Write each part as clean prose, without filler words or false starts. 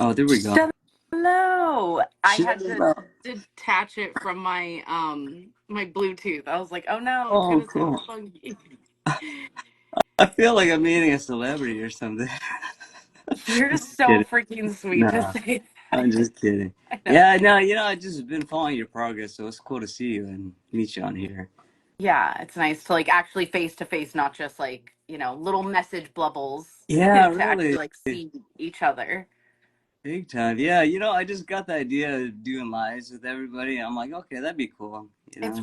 Oh, there we go. Hello. I had to Hello. detach it from my Bluetooth. I was like, oh no, Oh, Tuna's cool. all funky. I feel like I'm meeting a celebrity or something. You're Just so kidding. freaking sweet to Nah, say I'm that. just kidding. I know. Yeah, no, I just been following your progress, so it's cool to see you and meet you on here. Yeah, it's nice to like actually face to face, not just like, little message bubbles Yeah, to actually really, like see each other. big time. Yeah, I just got the idea of doing lives with everybody. I'm like, okay, that'd be cool. It's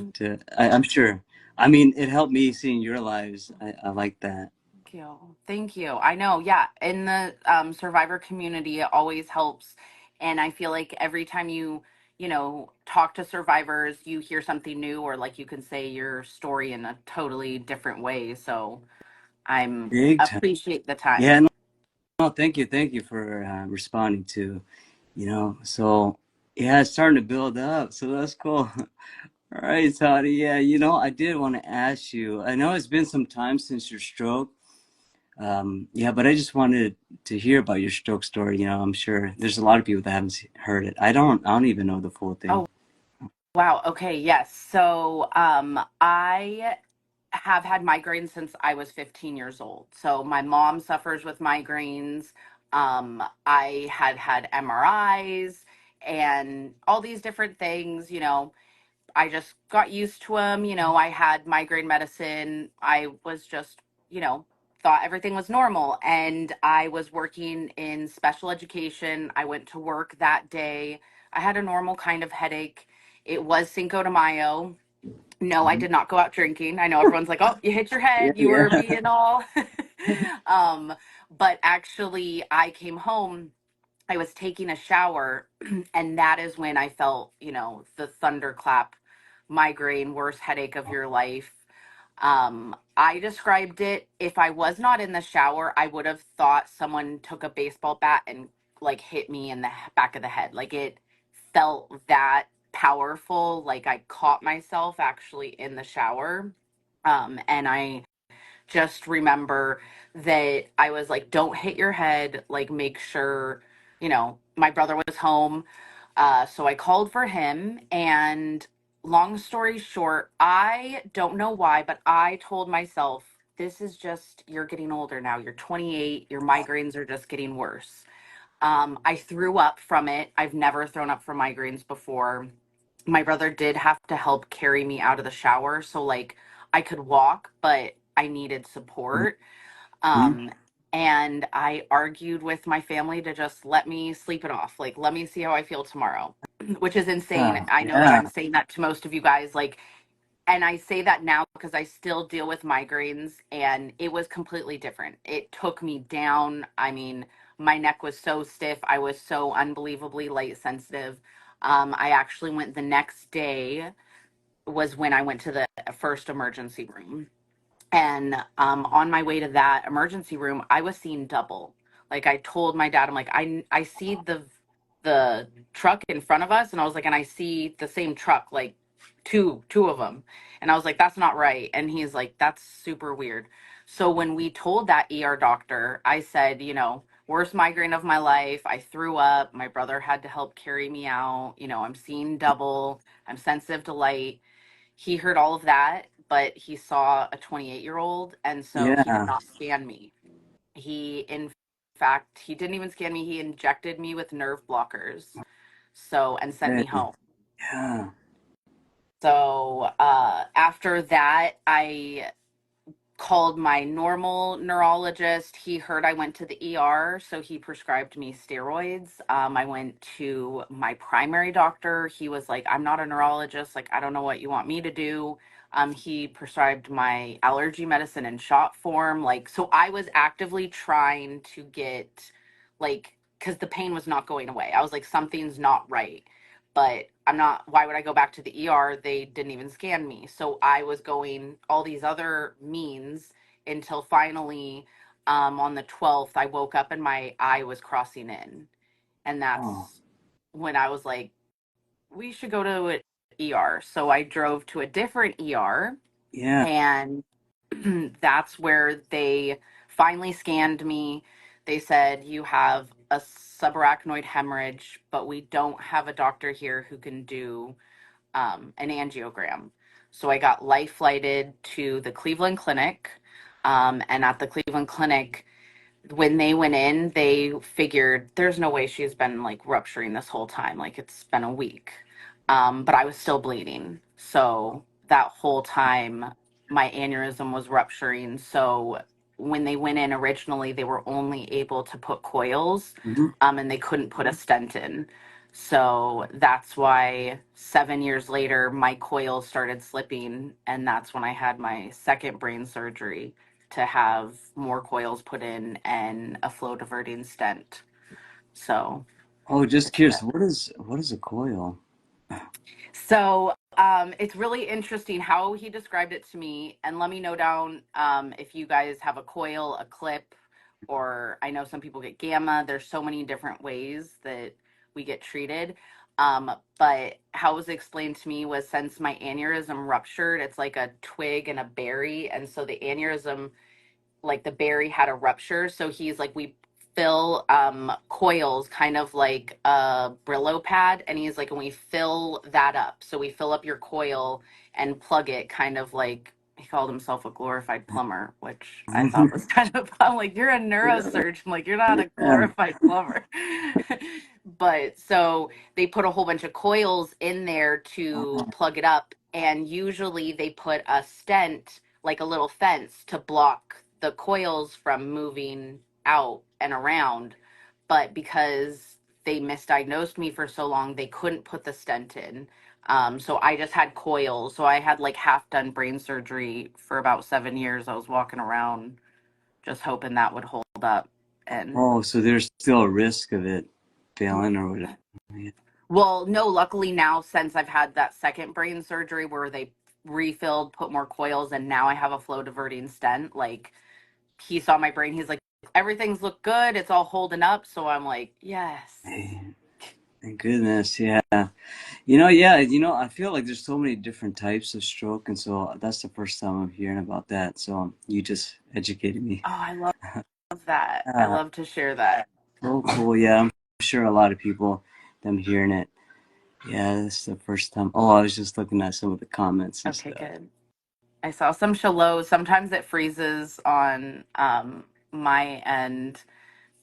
I'm sure. I mean, it helped me seeing your lives. I like that. Thank you. Thank you. I know, yeah. In the survivor community, it always helps. And I feel like every time talk to survivors, you hear something new, or like you can say your story in a totally different way. So I'm Big time. appreciate the Yeah, time. no, no, thank you for responding to. So yeah, it's starting to build up, so that's cool. All right, Toddy. Yeah, I did want to ask you. I know it's been some time since your stroke. Yeah, but I just wanted to hear about your stroke story. I'm sure there's a lot of people that haven't heard it. I don't even know the full thing. Oh, wow. Okay, yes. So I have had migraines since I was 15 years old. So my mom suffers with migraines. I had MRIs and all these different things. I just got used to them. I had migraine medicine. I was just, thought everything was normal. And I was working in special education. I went to work that day. I had a normal kind of headache. It was Cinco de Mayo. No, I Mhm. did not go out drinking. I know everyone's like, oh, you hit your Yeah, head. You were yeah. being all. um, but actually, I came home. I was taking a shower, and that is when I felt, the thunderclap migraine, worst headache of your life. I described it, if I was not in the shower, I would have thought someone took a baseball bat and like hit me in the back of the head. Like it felt that powerful. Like I caught myself actually in the shower. And I just remember that I was like, don't hit your head, like make sure, my brother was home. So I called for him, and long story short, I don't know why, but I told myself, this is just, you're getting older now. You're 28, your migraines are just getting worse. I threw up from it. I've never thrown up from migraines before. My brother did have to help carry me out of the shower. So, like, I could walk, but I needed support. Mhm. Um, and I argued with my family to just let me sleep it off. Like, let me see how I feel tomorrow, which is insane. Yeah, I know that yeah. I'm saying that to most of you guys. Like, and I say that now because I still deal with migraines, and it was completely different. It took me down. I mean, my neck was so stiff. I was so unbelievably light sensitive. I actually went the next day, was when I went to the first emergency room. And on my way to that emergency room, I was seeing double. Like I told my dad, I'm like, I see the truck in front of us, and I was like, and I see the same truck, like two of them, and I was like, that's not right. And he's like, that's super weird. So when we told that ER doctor, I said, worst migraine of my life. I threw up. My brother had to help carry me out. I'm seeing double. I'm sensitive to light. He heard all of that, but he saw a 28-year-old, and so he did Yeah. not scan me. In fact, he didn't even scan me. He injected me with nerve blockers, and sent me Hey, home. yeah. So after that, I called my normal neurologist. He heard I went to the ER, so he prescribed me steroids. I went to my primary doctor. He was like, I'm not a neurologist. Like, I don't know what you want me to do. He prescribed my allergy medicine in shot form. Like, so I was actively trying to get, like, because the pain was not going away. I was like, something's not right. But I'm not, why would I go back to the ER? They didn't even scan me. So I was going all these other means until finally, on the 12th, I woke up and my eye was crossing in. And Oh, that's when I was like, we should go to an ER. So I drove to a different ER, yeah. and that's where they finally scanned me. They said, you have a subarachnoid hemorrhage, but we don't have a doctor here who can do an angiogram. So I got life flighted to the Cleveland Clinic. And at the Cleveland Clinic, when they went in, they figured there's no way she's been like rupturing this whole time. Like it's been a week. But I was still bleeding. So that whole time, my aneurysm was rupturing. So when they went in originally, they were only able to put coils, Mhm. and they couldn't put a stent in. So that's why 7 years later, my coils started slipping. And that's when I had my second brain surgery to have more coils put in and a flow diverting stent. So Oh, just it's curious. What is a coil? it's really interesting how he described it to me. And let me know down if you guys have a coil, a clip, or I know some people get gamma. There's so many different ways that we get treated. But how it was explained to me was since my aneurysm ruptured, it's like a twig and a berry. And so the aneurysm, like the berry had a rupture. So he's like, we fill coils kind of like a Brillo pad. And he's like, and we fill that up. So we fill up your coil and plug it kind of like, he called himself a glorified plumber, which I thought was kind of, I'm like, you're a neurosurgeon. Like, you're not a Yeah. glorified plumber. But so they put a whole bunch of coils in there to Oh, plug it up. And usually they put a stent, like a little fence, to block the coils from moving out and around. But because they misdiagnosed me for so long, they couldn't put the stent in. So I just had coils. So I had like half done brain surgery for about 7 years. I was walking around just hoping that would hold up. And oh, so there's still a risk of it failing or whatever. Yeah. well, no, luckily now, since I've had that second brain surgery where they refilled, put more coils, and now I have a flow diverting stent, like he saw my brain. He's like, everything's look good. It's all holding up. So I'm like, yes. Hey, thank goodness. Yeah. Yeah, I feel like there's so many different types of stroke, and so that's the first time I'm hearing about that. So you just educated me. Oh, I love that. I Uh, love to share that. so cool. Yeah, I'm sure a lot of people, them hearing it. Yeah, this is the first time. Oh, I was just looking at some of the comments and Okay, stuff. good. I saw some shallows. Sometimes it freezes on my end.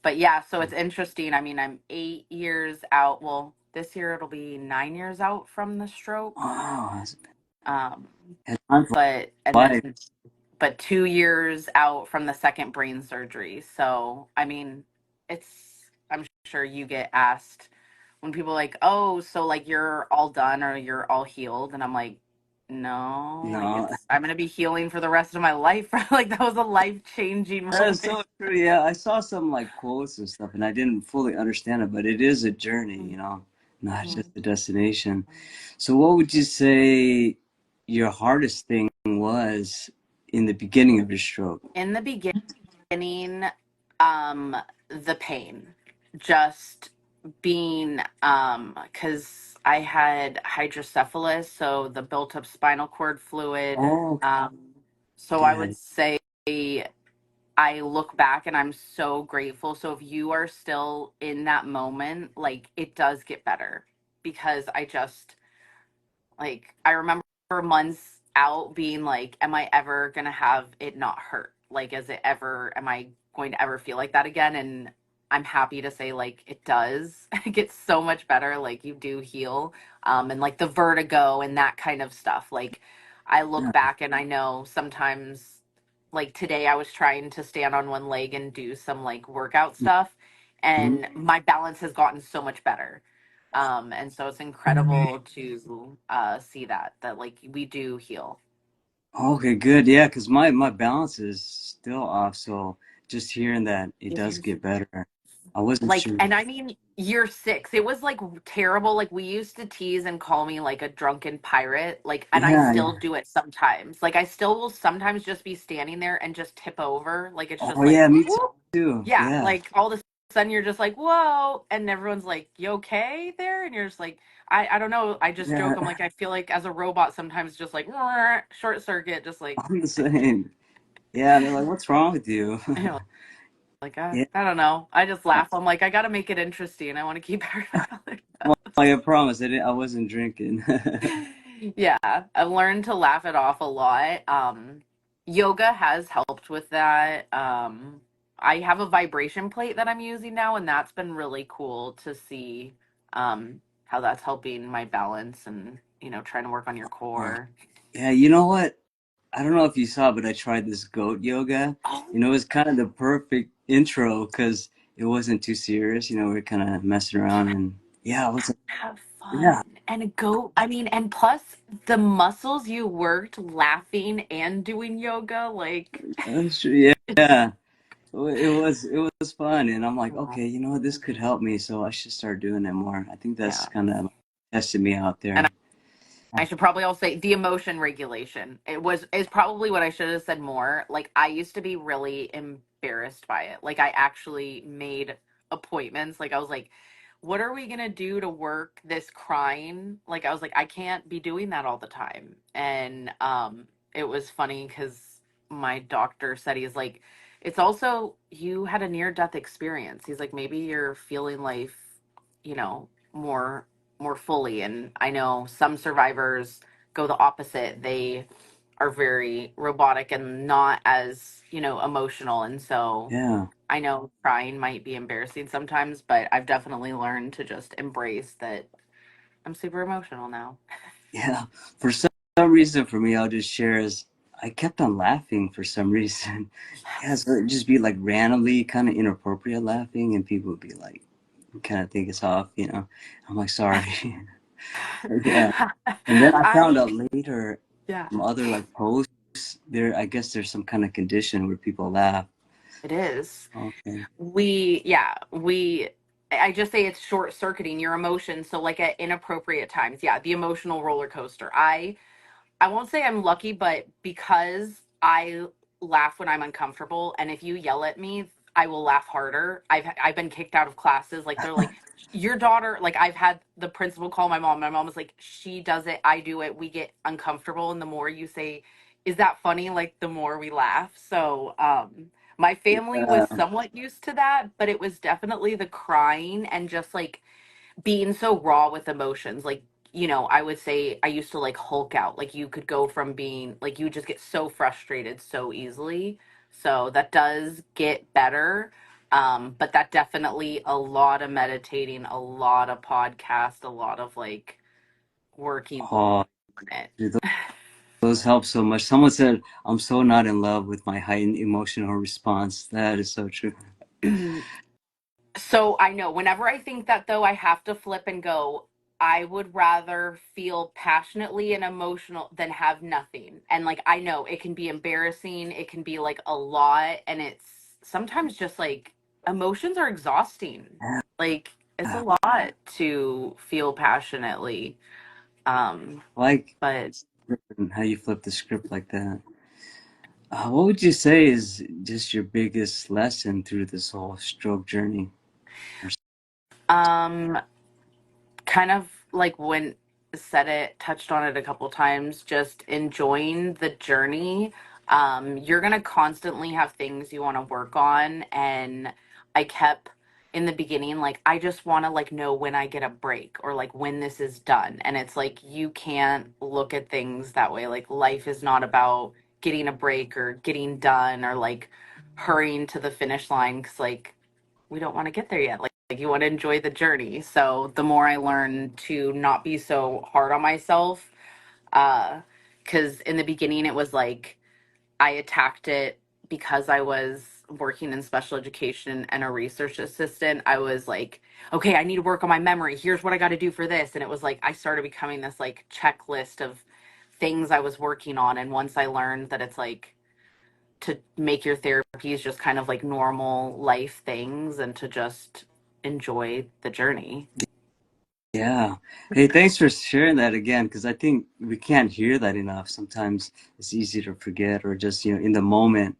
But yeah, so it's interesting. I mean, I'm 8 years out. Well, this year it'll be 9 years out from the stroke. Oh, Um, it's time for but and life. then but 2 years out from the second brain surgery. So I mean, I'm sure you get asked when people are like, oh, so like you're all done or you're all healed, and I'm like, no, like No, I'm gonna be healing for the rest of my life. Like that was a life changing that is moment. so true. Yeah, I saw some like quotes and stuff, and I didn't fully understand it, but it is a journey, not just Mhm. a destination. So, what would you say your hardest thing was in the beginning of your stroke? In the beginning, um, the pain, just being because I had hydrocephalus, so the built up spinal cord fluid. Oh, So I yeah. would say I look back and I'm so grateful. So if you are still in that moment, like it does get better because I remember months out being like, am I ever gonna have it not hurt? Like, am I going to ever feel like that again? And I'm happy to say like it does. It gets so much better. Like you do heal. And like the vertigo and that kind of stuff. Like I look back and I know sometimes like today I was trying to stand on one leg and do some like workout stuff Mhm. and my balance has gotten so much better. And so it's incredible to see that like we do heal. Okay, good. Yeah, because my balance is still off, so just hearing that it If does you're get better. I wasn't like, sure. and I mean, year 6, it was like terrible. Like we used to tease and call me like a drunken pirate. Like, and I Yeah, still yeah. do it sometimes. Like I still will sometimes just be standing there and just tip over. Like it's Oh, just like, yeah, me whoop. too. Yeah, Yeah, like all of a sudden you're just like, whoa, and everyone's like, you okay there? And you're just like, I don't know. I just joke. I'm yeah. like, I feel like as a robot sometimes just like short circuit, just like I'm the same. Yeah, they're like, "What's wrong with you?" Like, Yeah. I don't know. I just laugh. I'm like, I got to make it interesting. I want to keep everybody Well, else. I promise I wasn't drinking. Yeah, I've learned to laugh it off a lot. Yoga has helped with that. I have a vibration plate that I'm using now, and that's been really cool to see how that's helping my balance and, trying to work on your Oh, core. yeah, you know what? I don't know if you saw, but I tried this goat yoga. Oh, It was kind of the perfect intro because it wasn't too serious. We were kind of messing around, and yeah, I was like, have yeah, fun and go. I mean, and plus the muscles you worked laughing and doing yoga, like that's true. Yeah, it's, yeah. It was fun, and I'm like, okay, what, this could help me, so I should start doing it more. I think that's yeah. kind of tested me out And there. I should probably also say the emotion regulation. Is probably what I should have said more. Like I used to be really embarrassed by it. Like I actually made appointments. Like I was like, what are we gonna do to work this crying? Like I was like, I can't be doing that all the time. And it was funny because my doctor said he's like, it's also you had a near death experience. He's like, maybe you're feeling life, more fully. And I know some survivors go the opposite. They are very robotic and not as, emotional. And so Yeah, I know crying might be embarrassing sometimes, but I've definitely learned to just embrace that I'm super emotional now. yeah. For some reason, for me, I'll just share is I kept on laughing for some reason. Yeah, so Yes. it'd just be like randomly kind of inappropriate laughing, and people would be like, kind of think it's off. I'm like, sorry. Yeah. And then I found I, out later yeah, from other like posts I guess there's some kind of condition where people laugh. it is. Okay. I just say it's short circuiting your emotions. So, like at inappropriate times, yeah, the emotional roller coaster. I won't say I'm lucky, but because I laugh when I'm uncomfortable, and if you yell at me, I will laugh harder. I've been kicked out of classes. Like they're like, your daughter. Like I've had the principal call my mom. My mom was like, she does it, I do it. We get uncomfortable, and the more you say, "Is that funny?" Like the more we laugh. So, my family was Yeah. somewhat used to that, but it was definitely the crying and just like being so raw with emotions. Like, I would say I used to like hulk out. Like you could go from being like you would just get so frustrated so easily. So that does get better. But that definitely a lot of meditating, a lot of podcast, a lot of like working Oh, on it. dude, those help so much. Someone said, I'm so not in love with my heightened emotional response. That is so true. So I know whenever I think that though, I have to flip and go, I would rather feel passionately and emotional than have nothing. And like, I know it can be embarrassing, it can be like a lot, and it's sometimes just like emotions are exhausting. Like, it's a Yeah. lot to feel passionately. Um, Like but how you flip the script like that. What would you say is just your biggest lesson through this whole stroke journey? um kind of like when said it, touched on it a couple times, just enjoying the journey. You're gonna constantly have things you want to work on, and I kept in the beginning like I just want to like know when I get a break or like when this is done, and it's like you can't look at things that way. Like life is not about getting a break or getting done or like hurrying to the finish line because like we don't want to get there yet. Like you want to enjoy the journey. So the more I learn to not be so hard on myself, because in the beginning it was like I attacked it because I was working in special education and a research assistant. I was like, okay, I need to work on my memory. Here's what I got to do for this. And it was like I started becoming this like checklist of things I was working on. And once I learned that it's like to make your therapies just kind of like normal life things and to just enjoy the journey. Yeah. Hey, thanks for sharing that again, because I think we can't hear that enough. Sometimes it's easy to forget or just, in the moment.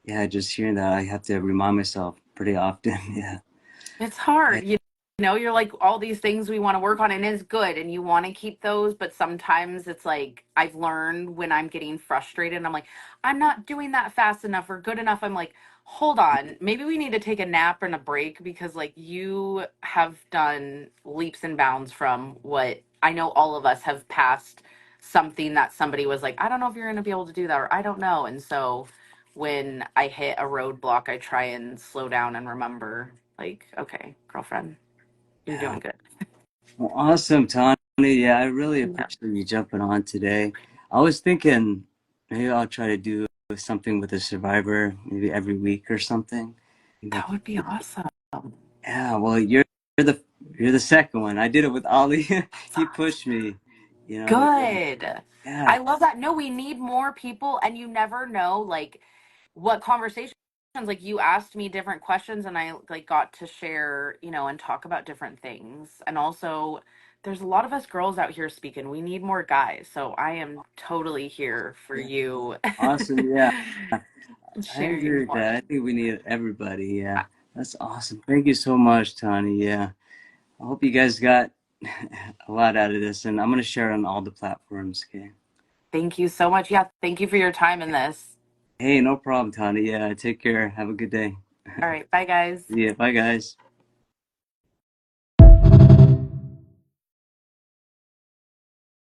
Yeah, just hearing that, I have to remind myself pretty often. Yeah. It's Yeah. hard, you're like all these things we want to work on and it's good and you want to keep those, but sometimes it's like I've learned when I'm getting frustrated, I'm like, I'm not doing that fast enough or good enough. I'm like, hold on. Maybe we need to take a nap and a break because, like, you have done leaps and bounds from what I know all of us have passed something that somebody was like, I don't know if you're going to be able to do that, or I don't know. And so when I hit a roadblock, I try and slow down and remember, like, okay, girlfriend, you're Yeah. doing good. Well, awesome, Tawnie. Yeah, I really Yeah, appreciate you jumping on today. I was thinking maybe I'll try to do something with a survivor, maybe every week or something. Maybe I that could, would be awesome. yeah, well, you're the you're the second one. I did it with Ali. He Awesome. pushed me, you know. Yeah, Good. yeah, I love that. No, we need more people, and you never know, like, what conversations, like, you asked me different questions, and I, like, got to share, and talk about different things. And also, there's a lot of us girls out here speaking. We need more guys. So I am totally here for yeah. you. Awesome. Yeah, I agree Sharing with more. that. I think we need everybody. Yeah, that's awesome. Thank you so much, Tawnie. Yeah, I hope you guys got a lot out of this, and I'm gonna share it on all the platforms. Okay. Thank you so much. Yeah, thank you for your time in this. Hey, no problem, Tony. Yeah, take care. Have a good day. All right, bye, guys. Yeah, bye, guys.